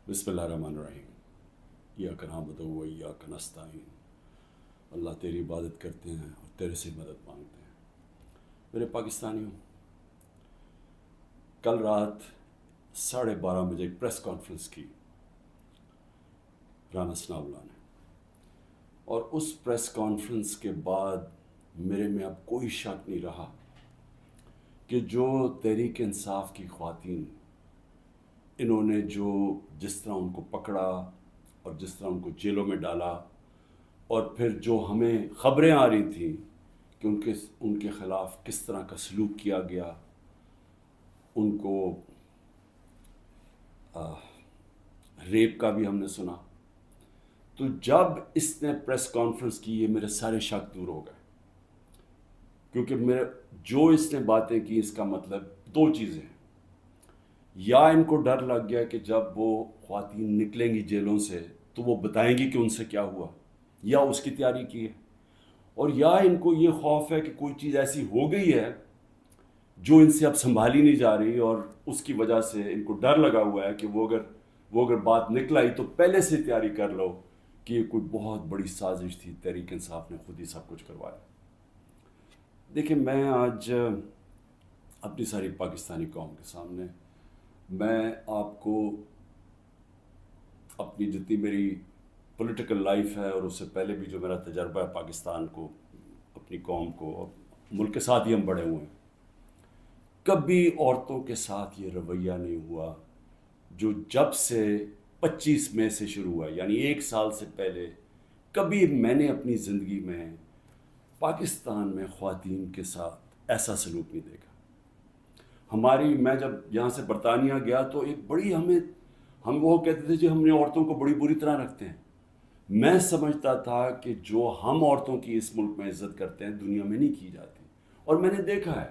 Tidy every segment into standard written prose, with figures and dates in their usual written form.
بسم اللہ الرحمن الرحیم۔ ایاک نعبد و ایاک نستعین۔ اللہ تیری عبادت کرتے ہیں اور تیرے سے مدد مانگتے ہیں۔ میرے پاکستانیوں، کل رات 12:30 بجے ایک پریس کانفرنس کی رانا ثناء اللہ نے، اور اس پریس کانفرنس کے بعد میرے میں اب کوئی شک نہیں رہا کہ جو تحریک انصاف کی خواتین، انہوں نے جس طرح ان کو پکڑا اور جس طرح ان کو جیلوں میں ڈالا، اور پھر جو ہمیں خبریں آ رہی تھیں کہ ان کے خلاف کس طرح کا سلوک کیا گیا، ان کو ریپ کا بھی ہم نے سنا، تو جب اس نے پریس کانفرنس کی، یہ میرے سارے شک دور ہو گئے، کیونکہ اس نے باتیں کی، اس کا مطلب دو چیزیں ہیں۔ یا ان کو ڈر لگ گیا کہ جب وہ خواتین نکلیں گی جیلوں سے تو وہ بتائیں گی کہ ان سے کیا ہوا، یا اس کی تیاری کی ہے، اور یا ان کو یہ خوف ہے کہ کوئی چیز ایسی ہو گئی ہے جو ان سے اب سنبھالی نہیں جا رہی، اور اس کی وجہ سے ان کو ڈر لگا ہوا ہے کہ وہ اگر بات نکل آئی تو پہلے سے تیاری کر لو کہ یہ کوئی بہت بڑی سازش تھی، تحریک انصاف نے خود ہی سب کچھ کروایا۔ دیکھیں، میں آج اپنی ساری پاکستانی قوم کے سامنے میں آپ کو اپنی جتنی میری پولیٹیکل لائف ہے، اور اس سے پہلے بھی جو میرا تجربہ ہے پاکستان کو، اپنی قوم کو، اور ملک کے ساتھ ہی ہم بڑے ہوئے ہیں، کبھی عورتوں کے ساتھ یہ رویہ نہیں ہوا جو جب سے 25 مئی سے شروع ہوا، یعنی 1 سال سے پہلے کبھی میں نے اپنی زندگی میں پاکستان میں خواتین کے ساتھ ایسا سلوک نہیں دیکھا۔ میں جب یہاں سے برطانیہ گیا تو ایک بڑی ہم وہ کہتے تھے ہم نے عورتوں کو بڑی بری طرح رکھتے ہیں۔ میں سمجھتا تھا کہ جو ہم عورتوں کی اس ملک میں عزت کرتے ہیں دنیا میں نہیں کی جاتی، اور میں نے دیکھا ہے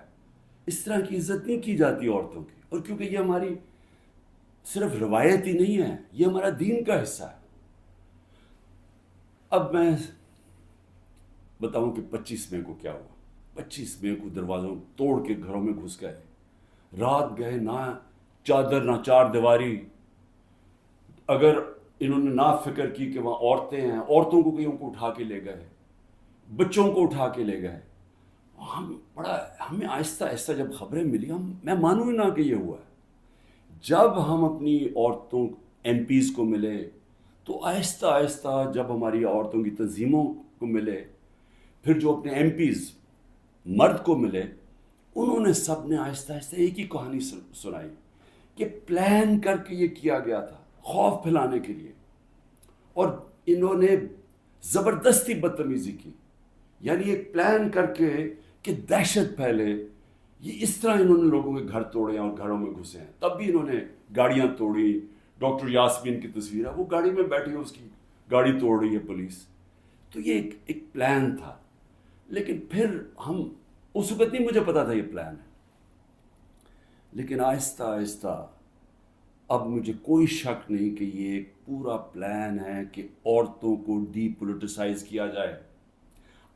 اس طرح کی عزت نہیں کی جاتی عورتوں کی، اور کیونکہ یہ ہماری صرف روایت ہی نہیں ہے، یہ ہمارا دین کا حصہ ہے۔ اب میں بتاؤں کہ 25 مئی کو کیا ہوا۔ 25 مئی کو دروازوں توڑ کے گھروں میں گھس گئے، رات گئے، نہ چادر نہ چار دیواری۔ اگر انہوں نے نہ فکر کی کہ وہاں عورتیں ہیں، عورتوں کو کہیں کو اٹھا کے لے گئے، بچوں کو اٹھا کے لے گئے۔ ہمیں آہستہ آہستہ جب خبریں ملی، میں مانوں ہی نہ کہ یہ ہوا ہے۔ جب ہم اپنی عورتوں ایم پیز کو ملے، تو آہستہ آہستہ جب ہماری عورتوں کی تنظیموں کو ملے، پھر جو اپنے ایم پیز مرد کو ملے، انہوں نے سب نے آہستہ آہستہ ایک ہی کہانی سنائی کہ پلان کر کے یہ کیا گیا تھا خوف پھیلانے کے لیے، اور انہوں نے زبردستی بدتمیزی کی، یعنی ایک پلان کر کے کہ دہشت پھیلے۔ یہ اس طرح انہوں نے لوگوں کے گھر توڑے اور گھروں میں گھسے ہیں۔ تب بھی انہوں نے گاڑیاں توڑی۔ ڈاکٹر یاسمین کی تصویر ہے، وہ گاڑی میں بیٹھی ہے، اس کی گاڑی توڑ رہی ہے پولیس۔ تو یہ ایک پلان تھا، لیکن پھر اس وقت نہیں مجھے پتا تھا یہ پلان ہے، لیکن آہستہ آہستہ اب مجھے کوئی شک نہیں کہ یہ ایک پورا پلان ہے کہ عورتوں کو ڈی پولیٹیسائز کیا جائے۔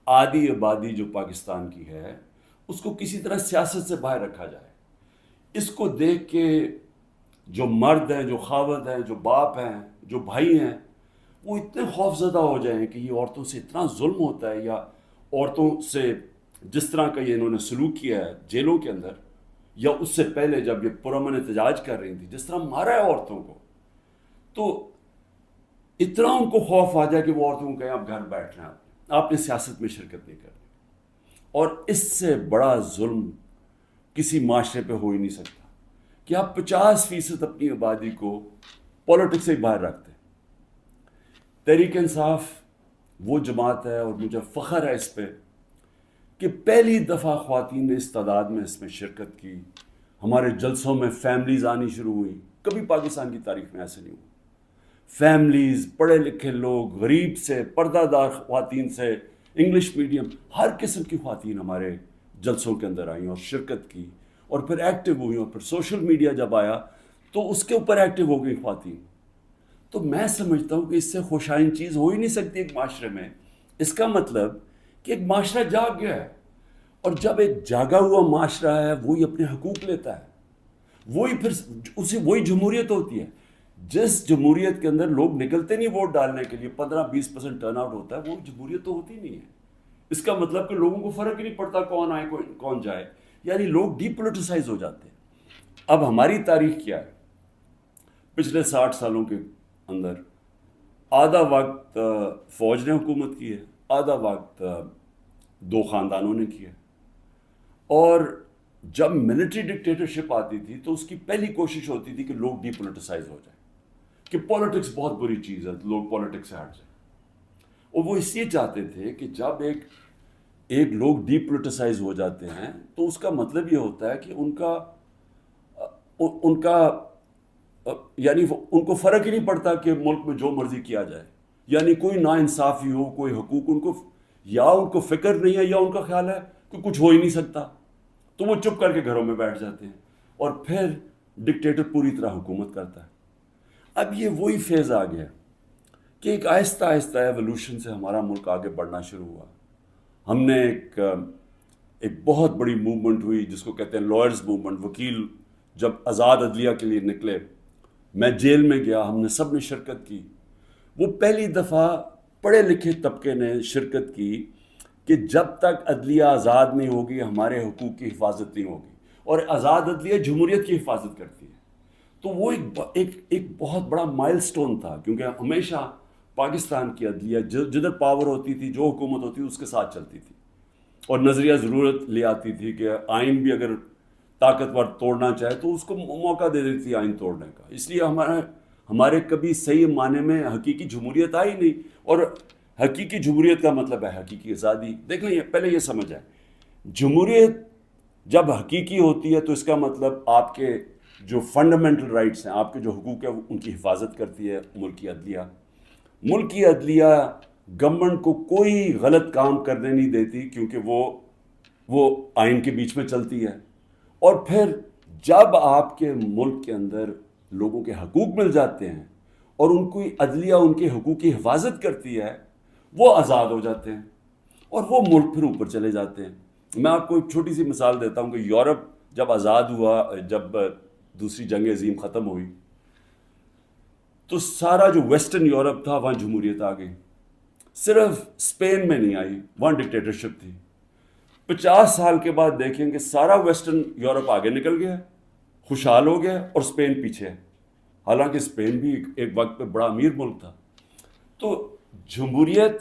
آدھی آبادی جو پاکستان کی ہے اس کو کسی طرح سیاست سے باہر رکھا جائے۔ اس کو دیکھ کے جو مرد ہیں، جو خاوند ہیں، جو باپ ہیں، جو بھائی ہیں، وہ اتنے خوف زدہ ہو جائیں کہ یہ عورتوں سے اتنا ظلم ہوتا ہے، یا عورتوں سے جس طرح کا یہ انہوں نے سلوک کیا ہے جیلوں کے اندر، یا اس سے پہلے جب یہ پرامن احتجاج کر رہی تھی جس طرح مارا ہے عورتوں کو، تو اتنا ان کو خوف آ جائے کہ وہ عورتوں کو کہیں آپ گھر بیٹھنا، آپ نے سیاست میں شرکت نہیں کرنی۔ اور اس سے بڑا ظلم کسی معاشرے پہ ہو ہی نہیں سکتا کہ آپ 50% اپنی آبادی کو پولیٹکس سے باہر رکھتے ہیں۔ تحریک انصاف وہ جماعت ہے، اور مجھے فخر ہے اس پہ کہ پہلی دفعہ خواتین نے اس تعداد میں اس میں شرکت کی۔ ہمارے جلسوں میں فیملیز آنی شروع ہوئی، کبھی پاکستان کی تاریخ میں ایسے نہیں ہوا۔ فیملیز، پڑھے لکھے لوگ، غریب سے، پردہ دار خواتین سے، انگلش میڈیم، ہر قسم کی خواتین ہمارے جلسوں کے اندر آئیں اور شرکت کی، اور پھر ایکٹیو ہوئی، اور پھر سوشل میڈیا جب آیا تو اس کے اوپر ایکٹیو ہو گئی خواتین۔ تو میں سمجھتا ہوں کہ اس سے خوشائن چیز ہو ہی نہیں سکتی ایک معاشرے میں۔ اس کا مطلب کہ ایک معاشرہ جاگ گیا ہے، اور جب ایک جاگا ہوا معاشرہ ہے وہی اپنے حقوق لیتا ہے، وہی جمہوریت ہوتی ہے۔ جس جمہوریت کے اندر لوگ نکلتے نہیں ووٹ ڈالنے کے لیے، 15-20% ٹرن آؤٹ ہوتا ہے، وہ جمہوریت تو ہوتی نہیں ہے. اس کا مطلب کہ لوگوں کو فرق ہی نہیں پڑتا کون آئے کون جائے، یعنی لوگ ڈی پولیٹیسائز ہو جاتے ہیں. اب ہماری تاریخ کیا ہے؟ پچھلے 60 سالوں کے اندر آدھا وقت فوج نے حکومت کی ہے، آدھا وقت دو خاندانوں نے کیا ہے. اور جب ملٹری ڈکٹیٹرشپ آتی تھی تو اس کی پہلی کوشش ہوتی تھی کہ لوگ ڈی پولیٹیسائز ہو جائیں، کہ پالیٹکس بہت بری چیز ہے، لوگ پالیٹکس سے ہٹ جائیں. اور وہ اس لیے چاہتے تھے کہ جب ایک لوگ ڈی پولیٹیسائز ہو جاتے ہیں تو اس کا مطلب یہ ہوتا ہے کہ ان کا یعنی ان کو فرق ہی نہیں پڑتا کہ ملک میں جو مرضی کیا جائے، یعنی کوئی نا انصافی ہو، کوئی حقوق ان کو فکر نہیں ہے، یا ان کا خیال ہے کہ کچھ ہو ہی نہیں سکتا، تو وہ چپ کر کے گھروں میں بیٹھ جاتے ہیں اور پھر ڈکٹیٹر پوری طرح حکومت کرتا ہے. اب یہ وہی فیز آ گیا کہ ایک آہستہ آہستہ ایوولوشن سے ہمارا ملک آگے بڑھنا شروع ہوا. ہم نے ایک بہت بڑی موومنٹ ہوئی جس کو کہتے ہیں لائرز موومنٹ. وکیل جب آزاد عدلیہ کے لیے نکلے، میں جیل میں گیا، ہم نے سب نے شرکت کی. وہ پہلی دفعہ پڑھے لکھے طبقے نے شرکت کی کہ جب تک عدلیہ آزاد نہیں ہوگی ہمارے حقوق کی حفاظت نہیں ہوگی، اور آزاد عدلیہ جمہوریت کی حفاظت کرتی ہے. تو وہ ایک بہت بڑا مائل سٹون تھا، کیونکہ ہمیشہ پاکستان کی عدلیہ جدھر پاور ہوتی تھی، جو حکومت ہوتی تھی اس کے ساتھ چلتی تھی، اور نظریہ ضرورت لے آتی تھی کہ آئین بھی اگر طاقتور توڑنا چاہے تو اس کو موقع دے دیتی تھی آئین توڑنے کا. اس لیے ہمارے کبھی صحیح معنی میں حقیقی جمہوریت آئی نہیں. اور حقیقی جمہوریت کا مطلب ہے حقیقی آزادی. دیکھ لیں، پہلے یہ سمجھ آئے، جمہوریت جب حقیقی ہوتی ہے تو اس کا مطلب آپ کے جو فنڈامنٹل رائٹس ہیں، آپ کے جو حقوق ہیں، ان کی حفاظت کرتی ہے ملکی عدلیہ. ملکی عدلیہ گورنمنٹ کو کوئی غلط کام کرنے نہیں دیتی، کیونکہ وہ آئین کے بیچ میں چلتی ہے. اور پھر جب آپ کے ملک کے اندر لوگوں کے حقوق مل جاتے ہیں اور ان کی عدلیہ ان کے حقوق کی حفاظت کرتی ہے، وہ آزاد ہو جاتے ہیں اور وہ ملک پھر اوپر چلے جاتے ہیں. میں آپ کو ایک چھوٹی سی مثال دیتا ہوں کہ یورپ جب آزاد ہوا، جب دوسری جنگ عظیم ختم ہوئی، تو سارا جو ویسٹرن یورپ تھا وہاں جمہوریت آ گئی. صرف اسپین میں نہیں آئی، وہاں ڈکٹیٹرشپ تھی. 50 سال کے بعد دیکھیں کہ سارا ویسٹرن یورپ آگے نکل گیا، خوشحال ہو گیا، اور اسپین پیچھے ہے، حالانکہ اسپین بھی ایک وقت پہ بڑا امیر ملک تھا. تو جمہوریت،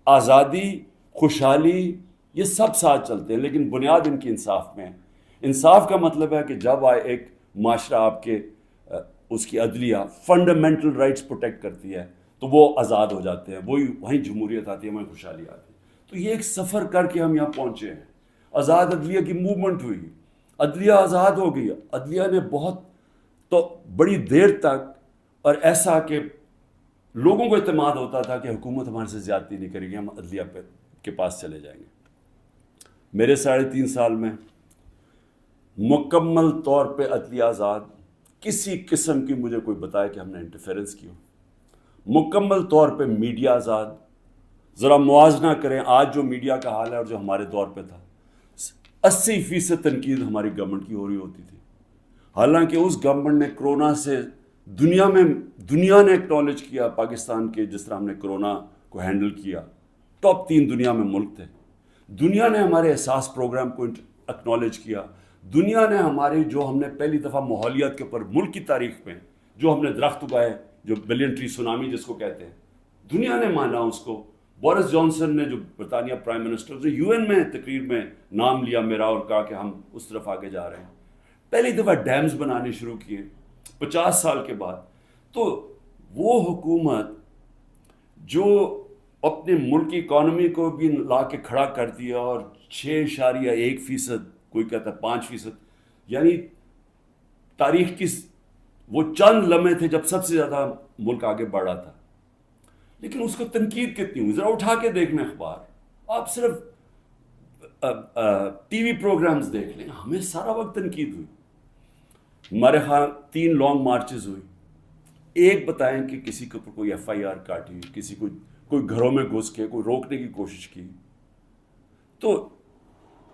آزادی، خوشحالی، یہ سب ساتھ چلتے ہیں، لیکن بنیاد ان کی انصاف میں ہے. انصاف کا مطلب ہے کہ جب ایک معاشرہ آپ کے اس کی عدلیہ فنڈامنٹل رائٹس پروٹیکٹ کرتی ہے تو وہ آزاد ہو جاتے ہیں، وہیں جمہوریت آتی ہے، وہیں خوشحالی آتی ہے. تو یہ ایک سفر کر کے ہم یہاں پہنچے ہیں. آزاد عدلیہ کی موومنٹ ہوئی، عدلیہ آزاد ہو گئی. عدلیہ نے بہت تو بڑی دیر تک، اور ایسا کہ لوگوں کو اعتماد ہوتا تھا کہ حکومت ہمارے سے زیادتی نہیں کرے گی، ہم عدلیہ کے پاس چلے جائیں گے. میرے 3.5 سال میں مکمل طور پہ عدلیہ آزاد، کسی قسم کی مجھے کوئی بتائے کہ ہم نے انٹرفیرنس کی ہو. مکمل طور پہ میڈیا آزاد. ذرا موازنہ کریں آج جو میڈیا کا حال ہے اور جو ہمارے دور پہ تھا. 80% تنقید ہماری گورنمنٹ کی ہو رہی ہوتی تھی، حالانکہ اس گورنمنٹ نے کرونا سے دنیا نے ایکنالج کیا پاکستان کے، جس طرح ہم نے کرونا کو ہینڈل کیا. ٹاپ 3 دنیا میں ملک تھے. دنیا نے ہمارے احساس پروگرام کو ایکنالج کیا. دنیا نے جو ہم نے پہلی دفعہ ماحولیات کے اوپر ملک کی تاریخ میں جو ہم نے درخت اگائے، جو بلین ٹری سونامی جس کو کہتے ہیں، دنیا نے مانا اس کو. بورس جانسن نے، جو برطانیہ پرائم منسٹر، جو یو این میں تقریر میں نام لیا میرا اور کہا کہ ہم اس طرف آگے جا رہے ہیں. پہلی دفعہ ڈیمز بنانے شروع کیے 50 سال کے بعد. تو وہ حکومت جو اپنے ملک کی اکانومی کو بھی لا کے کھڑا کر دیا، اور 6.1%، کوئی کہتا ہے 5%، یعنی تاریخ کی وہ چند لمحے تھے جب سب سے زیادہ ملک آگے بڑھا تھا. لیکن اس کو تنقید کتنی ہوئی؟ ذرا اٹھا کے دیکھنا اخبار، آپ صرف ٹی وی پروگرامز دیکھ لیں، ہمیں سارا وقت تنقید ہوئی. ہمارے ہاں 3 لانگ مارچز ہوئی. ایک بتائیں کہ کسی کے اوپر کوئی FIR کاٹی، کسی کو کوئی گھروں میں گھس کے کوئی روکنے کی کوشش کی. تو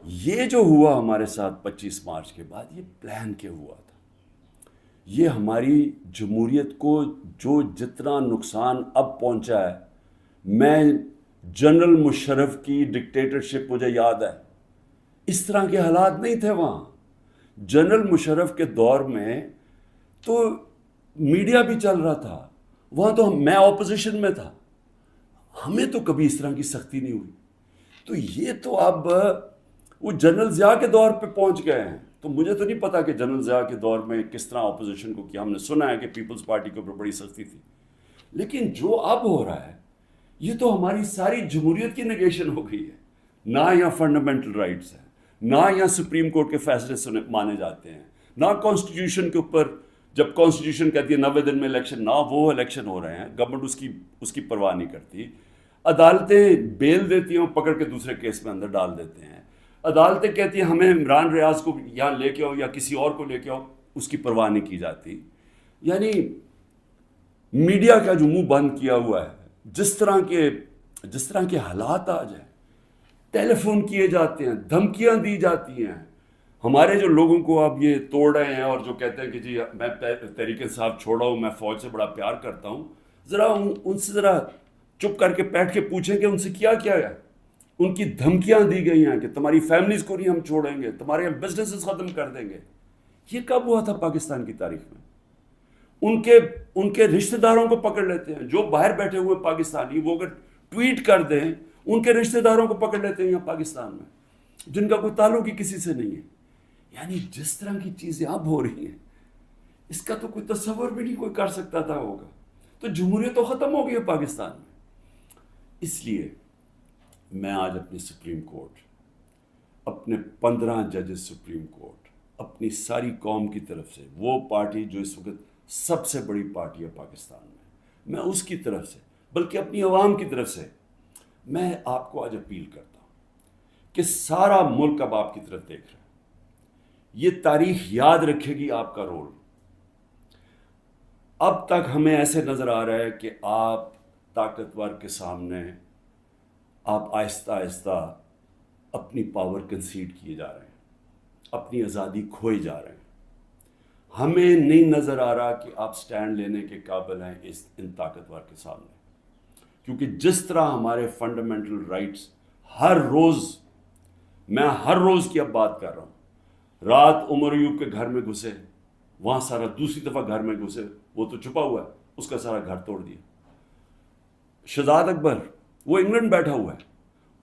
یہ جو ہوا ہمارے ساتھ 25 مارچ کے بعد، یہ پلان کے ہوا تھا. یہ ہماری جمہوریت کو جو جتنا نقصان اب پہنچا ہے، میں جنرل مشرف کی ڈکٹیٹرشپ مجھے یاد ہے، اس طرح کے حالات نہیں تھے وہاں. جنرل مشرف کے دور میں تو میڈیا بھی چل رہا تھا، وہاں تو میں اپوزیشن میں تھا، ہمیں تو کبھی اس طرح کی سختی نہیں ہوئی. تو یہ تو اب وہ جنرل ضیاء کے دور پہ پہنچ گئے ہیں. تو مجھے تو نہیں پتا کہ جنرل ضیاء کے دور میں کس طرح اپوزیشن کو کیا. ہم نے سنا ہے کہ پیپلز پارٹی کے اوپر بڑی سختی تھی، لیکن جو اب ہو رہا ہے یہ تو ہماری ساری جمہوریت کی نگیشن ہو گئی ہے. نہ یہاں فنڈامنٹل رائٹس ہیں، نہ یہاں سپریم کورٹ کے فیصلے مانے جاتے ہیں، نہ کانسٹیٹیوشن کے اوپر جب کانسٹیٹیوشن کہتی ہے 90 دن میں الیکشن، نہ وہ الیکشن ہو رہے ہیں. گورنمنٹ اس کی پرواہ نہیں کرتی. عدالتیں بیل دیتی ہیں، پکڑ کے دوسرے کیس میں اندر ڈال دیتے ہیں. عدالتیں کہتی ہیں ہمیں عمران ریاض کو یہاں لے کے آؤ یا کسی اور کو لے کے آؤ، اس کی پرواہ نہیں کی جاتی. یعنی میڈیا کا جو منہ بند کیا ہوا ہے، جس طرح کے حالات آ جائیں، ٹیلی فون کیے جاتے ہیں، دھمکیاں دی جاتی ہیں. ہمارے جو لوگوں کو اب یہ توڑ رہے ہیں اور جو کہتے ہیں کہ جی میں تحریک انصاف چھوڑا ہوں، میں فوج سے بڑا پیار کرتا ہوں، ذرا ان سے ذرا چپ کر کے بیٹھ کے پوچھیں کہ ان سے کیا کیا ہے. ان کی دھمکیاں دی گئی ہیں کہ تمہاری فیملیز کو نہیں ہم چھوڑیں گے، تمہارے بزنسز ختم کر دیں گے. یہ کب ہوا تھا پاکستان کی تاریخ میں؟ ان کے رشتہ داروں کو پکڑ لیتے ہیں، جو باہر بیٹھے ہوئے پاکستانی، وہ اگر ٹویٹ کر دیں ان کے رشتہ داروں کو پکڑ لیتے ہیں یہاں پاکستان میں، جن کا کوئی تعلق ہی کسی سے نہیں ہے. یعنی جس طرح کی چیزیں اب ہو رہی ہیں، اس کا تو کوئی تصور بھی نہیں کوئی کر سکتا تھا ہوگا. تو جمہوریت تو ختم ہو گئی ہے پاکستان میں. اس لیے میں آج اپنی سپریم کورٹ، اپنے 15 ججز سپریم کورٹ، اپنی ساری قوم کی طرف سے، وہ پارٹی جو اس وقت سب سے بڑی پارٹی ہے پاکستان میں اس کی طرف سے، بلکہ اپنی عوام کی طرف سے میں آپ کو آج اپیل کرتا ہوں کہ سارا ملک اب آپ کی طرف دیکھ رہا ہے. یہ تاریخ یاد رکھے گی آپ کا رول. اب تک ہمیں ایسے نظر آ رہا ہے کہ آپ طاقتور کے سامنے آپ آہستہ آہستہ اپنی پاور کنسیڈ کیے جا رہے ہیں، اپنی آزادی کھوئے جا رہے ہیں. ہمیں نہیں نظر آ رہا کہ آپ سٹینڈ لینے کے قابل ہیں ان طاقتور کے سامنے. کیونکہ جس طرح ہمارے فنڈامنٹل رائٹس ہر روز کی اب بات کر رہا ہوں، رات عمر ایوب کے گھر میں گھسے، وہاں سارا دوسری دفعہ گھر میں گھسے، وہ تو چھپا ہوا ہے، اس کا سارا گھر توڑ دیا. شہزاد اکبر وہ انگلینڈ بیٹھا ہوا ہے،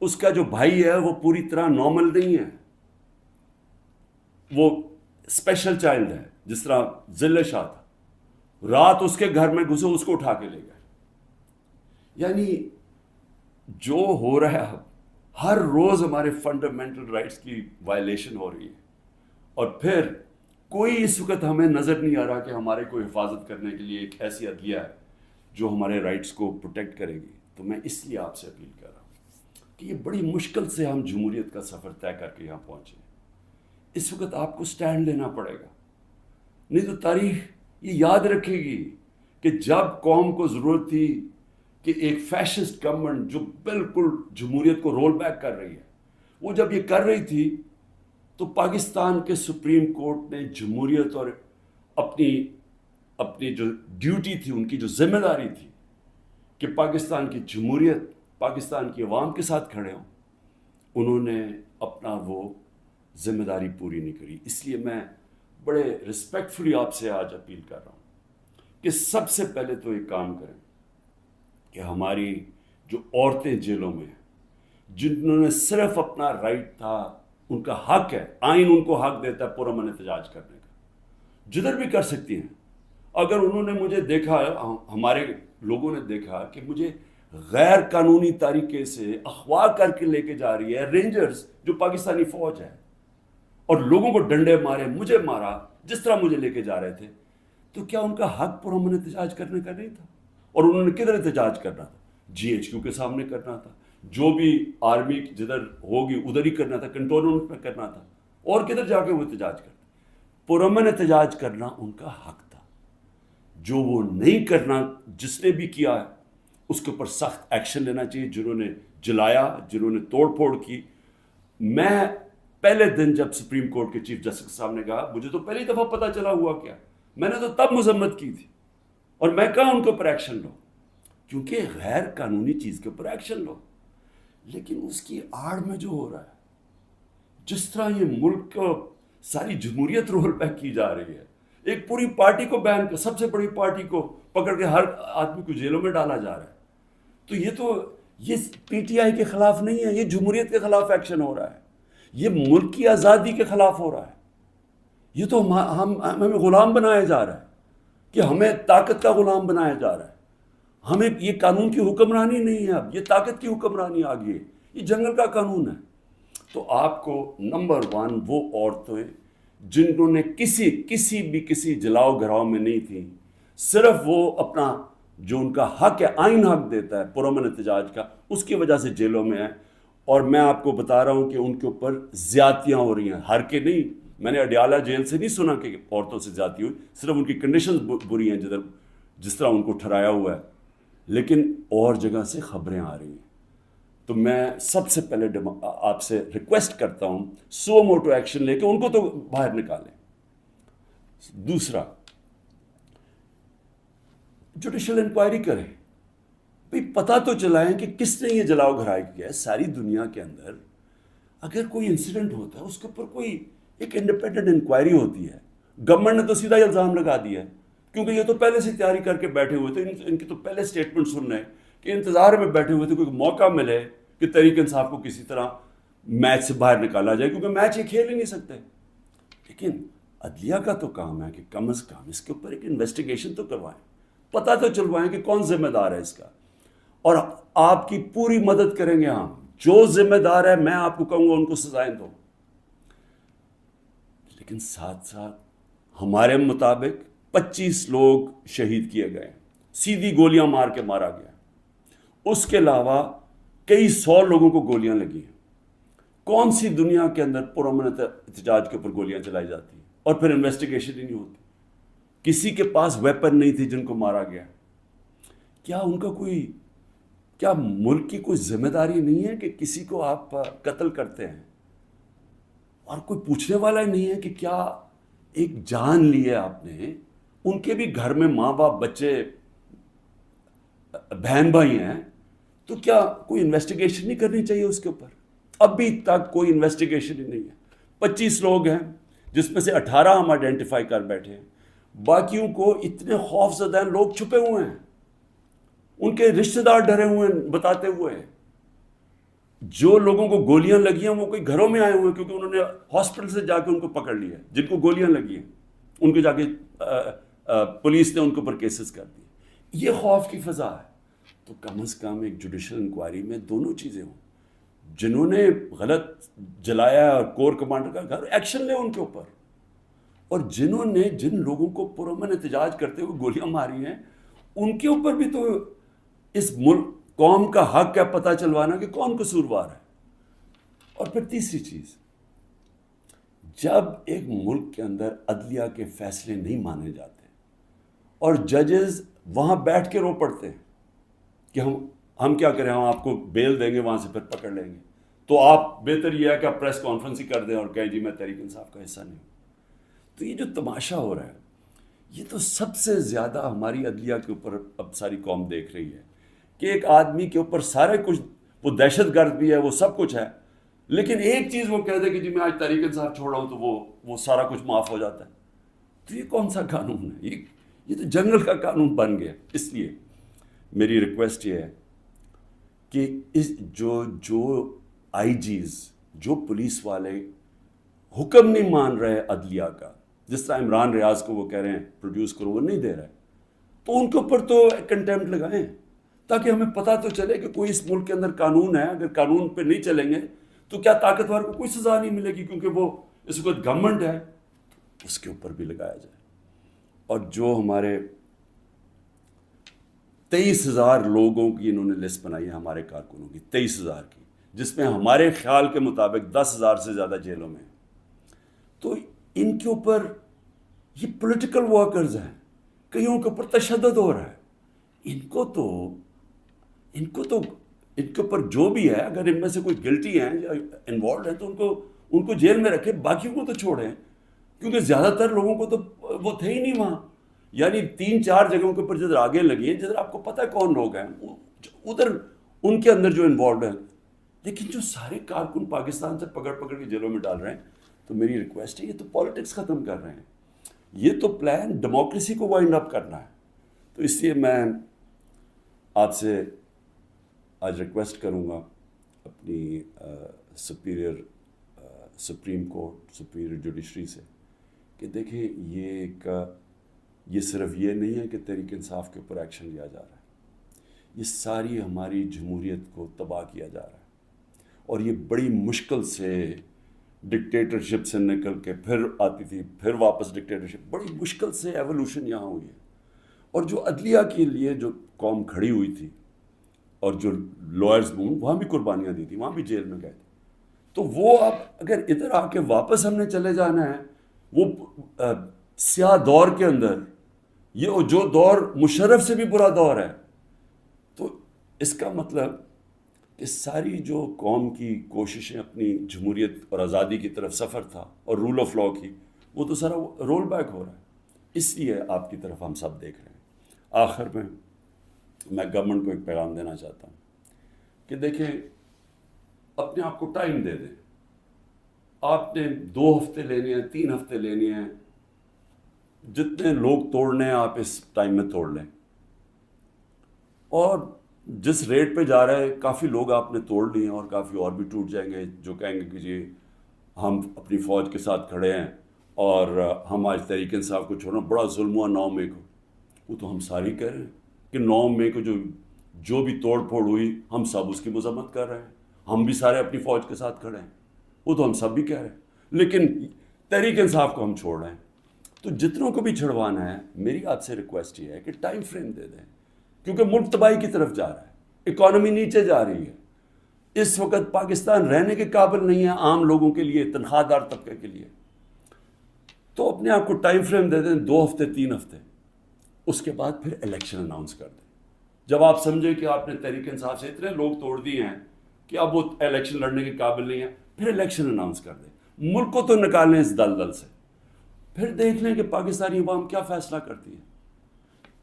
اس کا جو بھائی ہے وہ پوری طرح نارمل نہیں ہے، وہ اسپیشل چائلڈ ہے، جس طرح ذل شاہ تھا. رات اس کے گھر میں گھسے، اس کو اٹھا کے لے گئے. یعنی جو ہو رہا ہے ہر روز ہمارے فنڈامنٹل رائٹس کی وائلیشن ہو رہی ہے. اور پھر کوئی اس وقت ہمیں نظر نہیں آ رہا کہ ہمارے کو حفاظت کرنے کے لیے ایک ایسی عدلیہ ہے جو ہمارے رائٹس کو پروٹیکٹ کرے گی. تو میں اس لیے آپ سے اپیل کر رہا ہوں کہ یہ بڑی مشکل سے ہم جمہوریت کا سفر طے کر کے یہاں پہنچے. اس وقت آپ کو سٹینڈ لینا پڑے گا، نہیں تو تاریخ یہ یاد رکھے گی کہ جب قوم کو ضرورت تھی کہ ایک فیشسٹ گورنمنٹ جو بالکل جمہوریت کو رول بیک کر رہی ہے، وہ جب یہ کر رہی تھی تو پاکستان کے سپریم کورٹ نے جمہوریت اور اپنی جو ڈیوٹی تھی، ان کی جو ذمہ داری تھی کہ پاکستان کی جمہوریت پاکستان کی عوام کے ساتھ کھڑے ہوں، انہوں نے اپنا وہ ذمہ داری پوری نہیں کری. اس لیے میں بڑے رسپیکٹفلی آپ سے آج اپیل کر رہا ہوں کہ سب سے پہلے تو ایک کام کریں کہ ہماری جو عورتیں جیلوں میں ہیں، جنہوں نے صرف اپنا رائٹ تھا، ان کا حق ہے، آئین ان کو حق دیتا ہے پرامن احتجاج کرنے کا، جدھر بھی کر سکتی ہیں. اگر انہوں نے مجھے دیکھا، ہمارے لوگوں نے دیکھا کہ مجھے غیر قانونی طریقے سے اغوا کر کے لے کے جا رہی ہے رینجرز جو پاکستانی فوج ہے، اور لوگوں کو ڈنڈے مارے، مجھے مارا، جس طرح مجھے لے کے جا رہے تھے، تو کیا ان کا حق پرامن احتجاج کرنے کا نہیں تھا؟ اور انہوں نے کدھر احتجاج کرنا تھا؟ GHQ کے سامنے کرنا تھا، جو بھی آرمی جدھر ہوگی ادھر ہی کرنا تھا، کنٹونمنٹ میں کرنا تھا، اور کدھر جا کے وہ احتجاج کرتے. پرامن احتجاج کرنا ان کا حق تھا. جو وہ نہیں کرنا، جس نے بھی کیا ہے اس کے اوپر سخت ایکشن لینا چاہیے. جنہوں نے جلایا، جنہوں نے توڑ پھوڑ کی. میں پہلے دن جب سپریم کورٹ کے چیف جسٹس کے سامنے کہا، مجھے تو پہلی دفعہ پتہ چلا ہوا کیا، میں نے تو تب مذمت کی تھی، اور میں کہا ان کے اوپر ایکشن لو، کیونکہ غیر قانونی چیز کے اوپر ایکشن لو. لیکن اس کی آڑ میں جو ہو رہا ہے، جس طرح یہ ملک کو ساری جمہوریت رول بیک کی جا رہی ہے، ایک پوری پارٹی کو بین کر، سب سے بڑی پارٹی کو پکڑ کے ہر آدمی کو جیلوں میں ڈالا جا رہا ہے. تو یہ پی ٹی آئی کے خلاف نہیں ہے، یہ جمہوریت کے خلاف ایکشن ہو رہا ہے، یہ ملک کی آزادی کے خلاف ہو رہا ہے. یہ تو ہمیں غلام بنایا جا رہا ہے، کہ ہمیں طاقت کا غلام بنایا جا رہا ہے. ہمیں یہ قانون کی حکمرانی نہیں ہے، اب یہ طاقت کی حکمرانی آ گئی ہے، یہ جنگل کا قانون ہے. تو آپ کو نمبر 1 وہ عورتیں جنہوں نے کسی جلاؤ گھراؤ میں نہیں تھیں، صرف وہ اپنا جو ان کا حق ہے، آئین حق دیتا ہے پرامن احتجاج کا، اس کی وجہ سے جیلوں میں ہیں. اور میں آپ کو بتا رہا ہوں کہ ان کے اوپر زیادتیاں ہو رہی ہیں، ہر کے نہیں. میں نے اڈیالہ جیل سے نہیں سنا کہ عورتوں سے زیادتی ہوئی، صرف ان کی کنڈیشنز بری ہیں جس طرح ان کو ٹھہرایا ہوا ہے، لیکن اور جگہ سے خبریں آ رہی ہیں. تو میں سب سے پہلے آپ سے ریکویسٹ کرتا ہوں، سو موٹو ایکشن لے کے ان کو تو باہر نکالیں. دوسرا، جوڈیشل انکوائری کریں. بھئی پتہ تو چلائیں کہ کس نے یہ جلاؤ گھرائی کیا ہے. ساری دنیا کے اندر اگر کوئی انسیڈنٹ ہوتا ہے، اس کے اوپر کوئی ایک انڈیپینڈنٹ انکوائری ہوتی ہے. گورنمنٹ نے تو سیدھا الزام لگا دیا ہے، کیونکہ یہ تو پہلے سے تیاری کر کے بیٹھے ہوئے تھے. ان کی تو پہلے سٹیٹمنٹ سن رہے ہیں کہ انتظار میں بیٹھے ہوئے تھے کوئی موقع ملے کہ تحریک انصاف کو کسی طرح میچ سے باہر نکالا جائے، کیونکہ میچ یہ کھیل ہی نہیں سکتے. لیکن عدلیہ کا تو کام ہے کہ کم از کم اس کے اوپر ایک انویسٹیگیشن تو کروائیں، پتہ تو چلوائیں کہ کون ذمہ دار ہے اس کا. اور آپ کی پوری مدد کریں گے ہم. جو ذمہ دار ہے میں آپ کو کہوں گا ان کو سزائیں دو. لیکن ساتھ ساتھ ہمارے مطابق 25 لوگ شہید کیے گئے، سیدھی گولیاں مار کے مارا گیا. اس کے علاوہ کئی 100 لوگوں کو گولیاں لگی ہیں. کون سی دنیا کے اندر پرامن احتجاج کے اوپر گولیاں چلائی جاتی ہیں اور پھر انویسٹیگیشن ہی نہیں ہوتی؟ کسی کے پاس ویپن نہیں تھی جن کو مارا گیا. کیا ان کا کیا ملک کی کوئی ذمہ داری نہیں ہے کہ کسی کو آپ قتل کرتے ہیں اور کوئی پوچھنے والا ہی نہیں ہے کہ کیا ایک جان لی ہے آپ نے؟ ان کے بھی گھر میں ماں باپ، بچے، بہن بھائی ہیں، تو کیا کوئی انویسٹیگیشن نہیں کرنی چاہیے اس کے اوپر؟ ابھی تک کوئی انویسٹیگیشن ہی نہیں ہے. 25 لوگ ہیں جس میں سے 18 ہم آئیڈینٹیفائی کر بیٹھے ہیں. باقیوں کو اتنے خوف زدہ ہیں، لوگ چھپے ہوئے ہیں، ان کے رشتہ دار ڈرے ہوئے ہیں بتاتے ہوئے. جو لوگوں کو گولیاں لگی ہیں وہ کوئی گھروں میں آئے ہوئے ہیں، کیونکہ انہوں نے ہاسپٹل سے جا کے ان کو پکڑ لیا. جن کو گولیاں لگی ہیں ان کو جا کے پولیس نے ان کے اوپر کیسز کر دیے. یہ خوف کی فضا ہے. تو کم از کم ایک جوڈیشل انکوائری میں دونوں چیزیں ہوں. جنہوں نے غلط جلایا اور کور کمانڈر کا گھر، ایکشن لے ان کے اوپر. اور جنہوں نے جن لوگوں کو پرامن احتجاج کرتے ہوئے گولیاں ماری ہیں، ان کے اوپر بھی تو اس ملک قوم کا حق ہے پتہ چلوانا کہ کون قصوروار ہے. اور پھر تیسری چیز، جب ایک ملک کے اندر عدلیہ کے فیصلے نہیں مانے جاتے اور ججز وہاں بیٹھ کے رو پڑتے ہیں کہ ہم کیا کریں، ہم آپ کو بیل دیں گے، وہاں سے پھر پکڑ لیں گے، تو آپ بہتر یہ ہے کہ آپ پریس کانفرنس ہی کر دیں اور کہیں جی میں تحریک انصاف کا حصہ نہیں ہوں. تو یہ جو تماشا ہو رہا ہے، یہ تو سب سے زیادہ ہماری عدلیہ کے اوپر اب ساری قوم دیکھ رہی ہے کہ ایک آدمی کے اوپر سارے کچھ، وہ دہشت گرد بھی ہے، وہ سب کچھ ہے، لیکن ایک چیز وہ کہہ دے کہ جی میں آج تحریک انصاف چھوڑ رہا ہوں تو وہ سارا کچھ معاف ہو جاتا ہے. تو یہ کون سا قانون ہے؟ یہ تو جنگل کا قانون بن گیا. اس لیے میری ریکویسٹ یہ ہے کہ جو آئی جیز، جو پولیس والے حکم نہیں مان رہے عدلیہ کا، جس طرح عمران ریاض کو وہ کہہ رہے ہیں پروڈیوس کرو، وہ نہیں دے رہے، تو ان کے اوپر تو کنٹیمپٹ لگائیں تاکہ ہمیں پتہ تو چلے کہ کوئی اس ملک کے اندر قانون ہے. اگر قانون پہ نہیں چلیں گے تو کیا طاقتور کو کوئی سزا نہیں ملے گی، کیونکہ وہ اس وقت گورنمنٹ ہے. اس کے اوپر بھی لگایا جائے. اور جو ہمارے 23,000 لوگوں کی انہوں نے لسٹ بنائی ہے ہمارے کارکنوں کی، 23,000 کی، جس میں ہمارے خیال کے مطابق 10,000 سے زیادہ جیلوں میں ہیں. تو ان کے اوپر یہ پولیٹیکل ورکرز ہیں، کئیوں کے اوپر تشدد ہو رہا ہے. ان کے اوپر جو بھی ہے، اگر ان میں سے کوئی گلٹی ہیں یا انوالوڈ ہیں تو ان کو جیل میں رکھے، باقیوں کو تو چھوڑیں، کیونکہ زیادہ تر لوگوں کو تو وہ تھے ہی نہیں وہاں. یعنی 3-4 جگہوں کے اوپر جدھر آگے لگی ہیں، جدھر آپ کو پتہ ہے کون لوگ ہیں، ادھر ان کے اندر جو انوالوڈ ہیں. لیکن جو سارے کارکن پاکستان سے پکڑ کے جیلوں میں ڈال رہے ہیں، تو میری ریکویسٹ ہے، یہ تو پالیٹکس ختم کر رہے ہیں، یہ تو پلان ڈیموکریسی کو وائنڈ اپ کرنا ہے. تو اس لیے میں آپ سے آج ریکویسٹ کروں گا اپنی سپریم کورٹ، سپیریئر جوڈیشری سے، کہ دیکھیں یہ صرف یہ نہیں ہے کہ تحریک انصاف کے اوپر ایکشن لیا جا رہا ہے، یہ ساری ہماری جمہوریت کو تباہ کیا جا رہا ہے. اور یہ بڑی مشکل سے ڈکٹیٹرشپ سے نکل کے پھر آتی تھی، پھر واپس ڈکٹیٹرشپ، بڑی مشکل سے ایولیوشن یہاں ہوئی ہے. اور جو عدلیہ کے لیے جو قوم کھڑی ہوئی تھی، اور جو لائرز وہاں بھی قربانیاں دی تھی، وہاں بھی جیل میں گئے تھے. تو وہ اب اگر ادھر آ کے واپس ہم نے چلے جانا ہے وہ سیاہ دور کے اندر، یہ جو دور مشرف سے بھی برا دور ہے، تو اس کا مطلب کہ ساری جو قوم کی کوششیں اپنی جمہوریت اور آزادی کی طرف سفر تھا اور رول آف لا کی، وہ تو سارا رول بیک ہو رہا ہے. اس لیے آپ کی طرف ہم سب دیکھ رہے ہیں. آخر میں گورنمنٹ کو ایک پیغام دینا چاہتا ہوں کہ دیکھیں، اپنے آپ کو ٹائم دے دیں. آپ نے 2 ہفتے لینے ہیں، 3 ہفتے لینے ہیں، جتنے لوگ توڑنے ہیں آپ اس ٹائم میں توڑ لیں. اور جس ریٹ پہ جا رہا ہے، کافی لوگ آپ نے توڑ لیے ہیں اور کافی اور بھی ٹوٹ جائیں گے جو کہیں گے کہ جی ہم اپنی فوج کے ساتھ کھڑے ہیں اور ہم آج تحریک انصاف کو چھوڑنا، بڑا ظلم ہوا 9 مئی کو. وہ تو ہم ساری کہہ رہے ہیں کہ 9 مئی کو جو بھی توڑ پھوڑ ہوئی، ہم سب اس کی مذمت کر رہے ہیں، ہم بھی سارے اپنی فوج کے ساتھ کھڑے ہیں. وہ تو ہم سب بھی کہہ رہے ہیں، لیکن تحریک انصاف کو ہم چھوڑ رہے ہیں. تو جتنوں کو بھی چھڑوانا ہے، میری آپ سے ریکویسٹ یہ ہے کہ ٹائم فریم دے دیں، کیونکہ ملک تباہی کی طرف جا رہا ہے، اکانومی نیچے جا رہی ہے. اس وقت پاکستان رہنے کے قابل نہیں ہے عام لوگوں کے لیے، تنخواہ دار طبقے کے لیے. تو اپنے آپ کو ٹائم فریم دے دیں، 2 ہفتے 3 ہفتے، اس کے بعد پھر الیکشن اناؤنس کر دیں. جب آپ سمجھیں کہ آپ نے تحریک انصاف سے اتنے لوگ توڑ دیے ہیں کہ اب وہ الیکشن لڑنے کے قابل نہیں ہے، پھر الیکشن اناؤنس کر دیں. ملک کو تو نکالیں اس دلدل سے، پھر دیکھ لیں کہ پاکستانی عوام کیا فیصلہ کرتی ہے.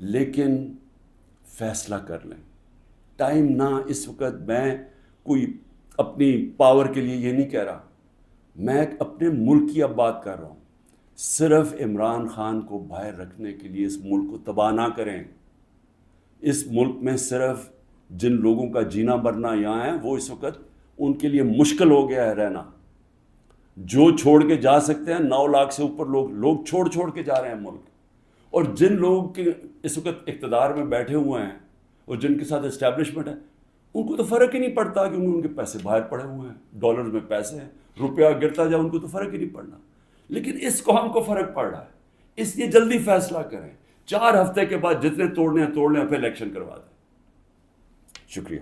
لیکن فیصلہ کر لیں، ٹائم نہ. اس وقت میں کوئی اپنی پاور کے لیے یہ نہیں کہہ رہا، میں اپنے ملک کی اب بات کر رہا ہوں. صرف عمران خان کو باہر رکھنے کے لیے اس ملک کو تباہ نہ کریں. اس ملک میں صرف جن لوگوں کا جینا مرنا یہاں ہے، وہ اس وقت ان کے لیے مشکل ہو گیا ہے رہنا. جو چھوڑ کے جا سکتے ہیں، 9 لاکھ سے اوپر لوگ چھوڑ کے جا رہے ہیں ملک. اور جن لوگوں کے اس وقت اقتدار میں بیٹھے ہوئے ہیں اور جن کے ساتھ اسٹیبلشمنٹ ہے، ان کو تو فرق ہی نہیں پڑتا کہ ان کے پیسے باہر پڑے ہوئے ہیں، ڈالر میں پیسے ہیں، روپیہ گرتا جائے ان کو تو فرق ہی نہیں پڑنا. لیکن اس قوم کو فرق پڑ رہا ہے. اس لیے جلدی فیصلہ کریں، 4 ہفتے کے بعد جتنے توڑنے ہیں توڑ لیں، پھر الیکشن کروا دیں. شکریہ.